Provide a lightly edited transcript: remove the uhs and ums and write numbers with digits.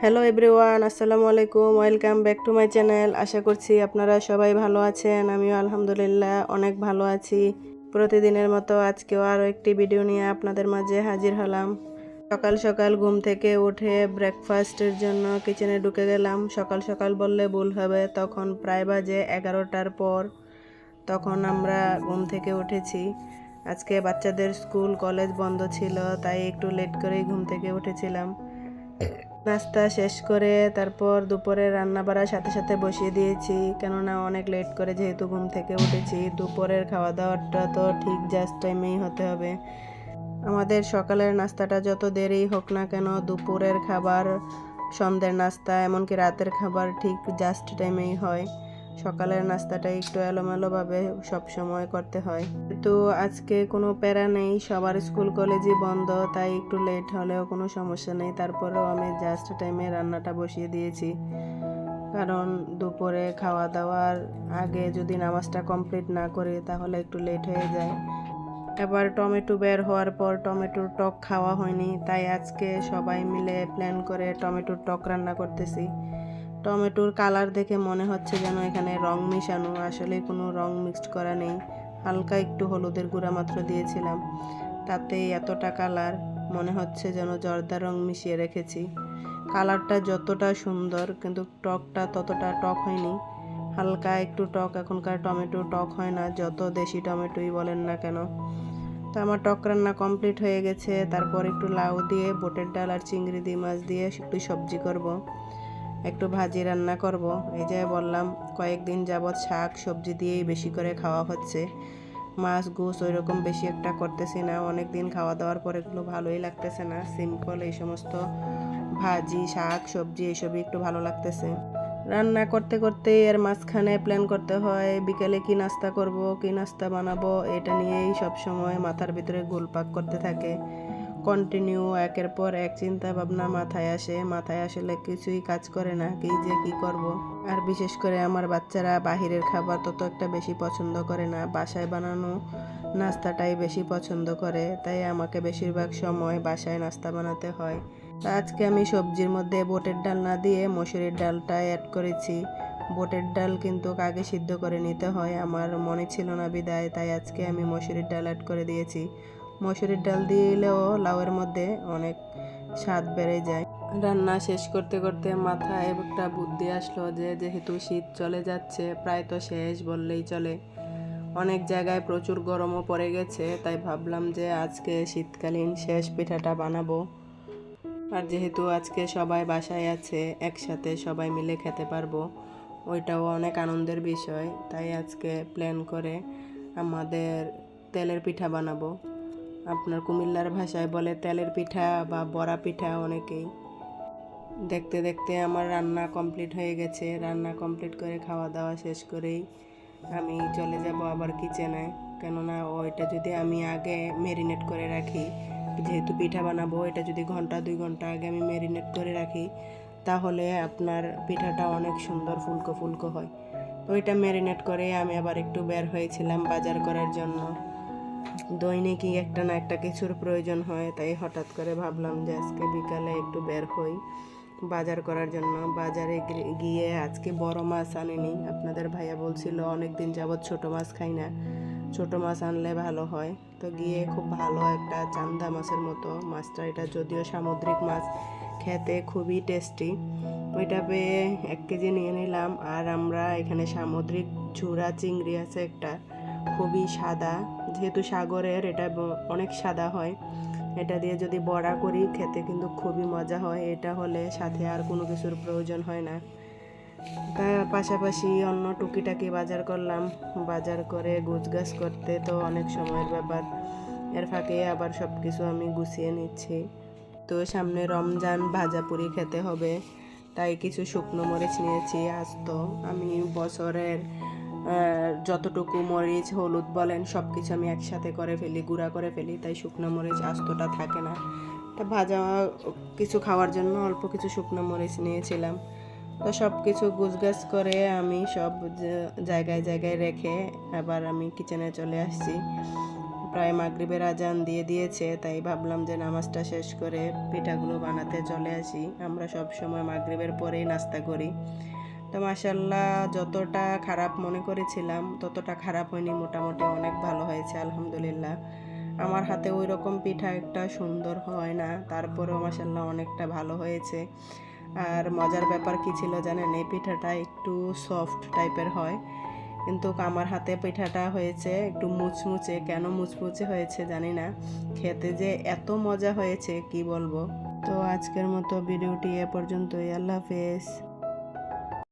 Hello everyone, আসসালামু আলাইকুম। Welcome back to my channel. আশা করছি আপনারা সবাই ভালো আছেন। আমিও আলহামদুলিল্লাহ অনেক ভালো আছি। প্রতিদিনের মতো আজকেও আরও একটি ভিডিও নিয়ে আপনাদের মাঝে হাজির হলাম। সকাল সকাল ঘুম থেকে উঠে ব্রেকফাস্টের জন্য কিচেনে ঢুকে গেলাম। সকাল সকাল বললে ভুল হবে, তখন প্রায় বাজে 11টার পর। তখন আমরা ঘুম থেকে উঠেছি। আজকে বাচ্চাদের স্কুল কলেজ বন্ধ ছিল, তাই একটু লেট করেই ঘুম থেকে উঠেছিলাম। নাস্তা শেষ করে তারপর দুপুরে রান্না বাড়ার সাথে সাথে বসিয়ে দিয়েছি, কেননা অনেক লেট করে যেহেতু ঘুম থেকে উঠেছি। দুপুরের খাওয়া দাওয়াটা তো ঠিক জাস্ট টাইমেই হতে হবে। আমাদের সকালের নাস্তাটা যত দেরি হোক না কেন, দুপুরের খাবার, সন্ধ্যের নাস্তা, এমনকি রাতের খাবার ঠিক জাস্ট টাইমেই হয়। সকালের নাস্তাটা একটু এলোমেলোভাবে সবসময় করতে হয়। কিন্তু আজকে কোনো প্যারা নেই, সবার স্কুল কলেজই বন্ধ, তাই একটু লেট হলেও কোনো সমস্যা নেই। তারপরেও আমি জাস্ট টাইমে রান্নাটা বসিয়ে দিয়েছি, কারণ দুপুরে খাওয়া দাওয়ার আগে যদি নামাজটা কমপ্লিট না করি তাহলে একটু লেট হয়ে যায়। এবার টমেটো বের হওয়ার পর টমেটোর টক খাওয়া হয়নি, তাই আজকে সবাই মিলে প্ল্যান করে টমেটোর টক রান্না করতেছি। টমেটোর কালার দেখে মনে হচ্ছে যেন এখানে রং মিশানো, আসলে কোনো রং মিক্সড করা নেই। হালকা একটু হলুদের গুঁড়া মাত্র দিয়েছিলাম, তাতেই এতটা কালার, মনে হচ্ছে যেন জর্দা রং মিশিয়ে রেখেছি। কালারটা যতটা সুন্দর কিন্তু টকটা ততটা টক হয়নি, হালকা একটু টক। এখনকার টমেটো টক হয় না, যত দেশি টমেটোই বলেন না কেন। তো আমার টক রান্না কমপ্লিট হয়ে গেছে। তারপর একটু লাউ দিয়ে, বুটের ডাল আর চিংড়ি দিয়ে, মাছ দিয়ে একটু সবজি করব, একটু ভাজি রান্না করব। এই যে বললাম, কয়েকদিন যাবৎ শাক সবজি দিয়েই বেশি করে খাওয়া হচ্ছে। মাছ গোছ ওই রকম বেশি একটা করতেছি না। অনেক দিন খাওয়া দাওয়ার পর এগুলো ভালোই লাগতেছে না। সিম্পল এই সমস্ত ভাজি শাক সবজি এইসবই একটু ভালো লাগতেছে। রান্না করতে করতে এর মাঝখানে প্ল্যান করতে হয় বিকেলে কি নাস্তা করব, কি নাস্তা বানাবো, এটা নিয়েই সব সময় মাথার ভিতরে ঘুরপাক করতে থাকে। কন্টিনিউ একের পর এক চিন্তা ভাবনা মাথায় আসলে কিছুই কাজ করে না, কি যে কি করব। আর বিশেষ করে আমার বাচ্চারা বাহিরের খাবার তত একটা বেশি পছন্দ করে না, বাসায় বানানো নাস্তাটাই বেশি পছন্দ করে, তাই আমাকে বেশিরভাগ সময় বাসায় নাস্তা বানাতে হয়। তা আজকে আমি সবজির মধ্যে বুটের ডাল না দিয়ে মসুরির ডালটা অ্যাড করেছি। বুটের ডাল কিন্তু আগে সিদ্ধ করে নিতে হয়, আমার মনে ছিল না বিদায়, তাই আজকে আমি মসুরির ডাল অ্যাড করে দিয়েছি। মসুরির ডাল দিলেও লাউয়ের মধ্যে অনেক স্বাদ বেড়ে যায়। রান্না শেষ করতে করতে মাথায় একটা বুদ্ধি আসলো যে যেহেতু শীত চলে যাচ্ছে, প্রায় তো শেষ বললেই চলে, অনেক জায়গায় প্রচুর গরমও পড়ে গেছে, তাই ভাবলাম যে আজকে শীতকালীন শেষ পিঠাটা বানাবো। আর যেহেতু আজকে সবাই বাসায় আছে, একসাথে সবাই মিলে খেতে পারবো, ওইটাও অনেক আনন্দের বিষয়। তাই আজকে প্ল্যান করে আমাদের তেলের পিঠা বানাবো। আপনার কুমিল্লার ভাষায় বলে তেলের পিঠা বা বড়া পিঠা অনেকেই। দেখতে দেখতে আমার রান্না কমপ্লিট হয়ে গেছে। রান্না কমপ্লিট করে খাওয়া দাওয়া শেষ করেই আমি চলে যাব আবার কিচেনে, কেননা ওইটা যদি আমি আগে ম্যারিনেট করে রাখি, যেহেতু পিঠা বানাবো, এটা যদি ঘন্টা 2 ঘন্টা আগে আমি ম্যারিনেট করে রাখি তাহলে আপনার পিঠাটা অনেক সুন্দর ফুলকো ফুলকো হয়। তো ওইটা ম্যারিনেট করে আমি আবার একটু বের হয়েছিলাম বাজার করার জন্য। দৈনিকই একটা না একটা কিছুর প্রয়োজন হয়, তাই হঠাৎ করে ভাবলাম যে আজকে বিকালে একটু বের হই বাজার করার জন্য। বাজারে গিয়ে আজকে বড় মাছ আনিনি, আপনাদের ভাইয়া বলছিল অনেক দিন যাবৎ ছোট মাছ খাই না, ছোট মাছ আনলে ভালো হয়। তো গিয়ে খুব ভালো একটা চান্দা মাছের মতো মাছটা, এটা যদিও সামুদ্রিক মাছ, খেতে খুবই টেস্টি, ওইটা পেয়ে 1 কেজি নিয়ে নিলাম। আর আমরা এখানে সামুদ্রিক ঝুরা চিংড়ি আছে একটা, খুবই সাদা, যেহেতু সাগরের এটা অনেক সাদা হয়, এটা দিয়ে যদি বড়া করি খেতে কিন্তু খুবই মজা হয়। এটা হলে সাথে আর কোনো কিছুর প্রয়োজন হয় না। তার পাশাপাশি অন্য টুকিটাকি বাজার করলাম। বাজার করে গোছগাছ করতে তো অনেক সময়ের ব্যাপার, এর ফাঁকে আবার সব কিছু আমি গুছিয়ে নিচ্ছি। তো সামনে রমজান, ভাজাপুরি খেতে হবে, তাই কিছু শুকনো মরিচ নিয়েছি আস্ত। আমি বছরের যতটুকু মরিচ হলুদ বলেন সব কিছু আমি একসাথে করে ফেলি, গুঁড়া করে ফেলি, তাই শুকনো মরিচ আস্তটা থাকে না। তা ভাজা কিছু খাওয়ার জন্য অল্প কিছু শুকনো মরিচ নিয়েছিলাম। তো সব কিছু গুছগাছ করে আমি সব জায়গায় জায়গায় রেখে আবার আমি কিচেনে চলে আসছি। প্রায় মাগরিবের আজান দিয়ে দিয়েছে, তাই ভাবলাম যে নামাজটা শেষ করে পিঠাগুলো বানাতে চলে আসি। আমরা সব সময় মাগরিবের পরেই নাস্তা করি। তো মাশাল্লাহ, যতটা খারাপ মনে করেছিলাম ততটা খারাপ হয়নি, মোটামুটি অনেক ভালো হয়েছে আলহামদুলিল্লাহ। আমার হাতে ওই রকম পিঠা একটা সুন্দর হয় না, তারপরেও মাশাল্লাহ অনেকটা ভালো হয়েছে। আর মজার ব্যাপার কি ছিল জানেন, এই পিঠাটা একটু সফট টাইপের হয়, কিন্তু আমার হাতে পিঠাটা হয়েছে একটু মুচমুচে। কেন মুচমুচে হয়েছে জানি না, খেতে যে এত মজা হয়েছে কি বলবো। তো আজকের মতো ভিডিওটি এ পর্যন্তই। আল্লাহ হাফেজ।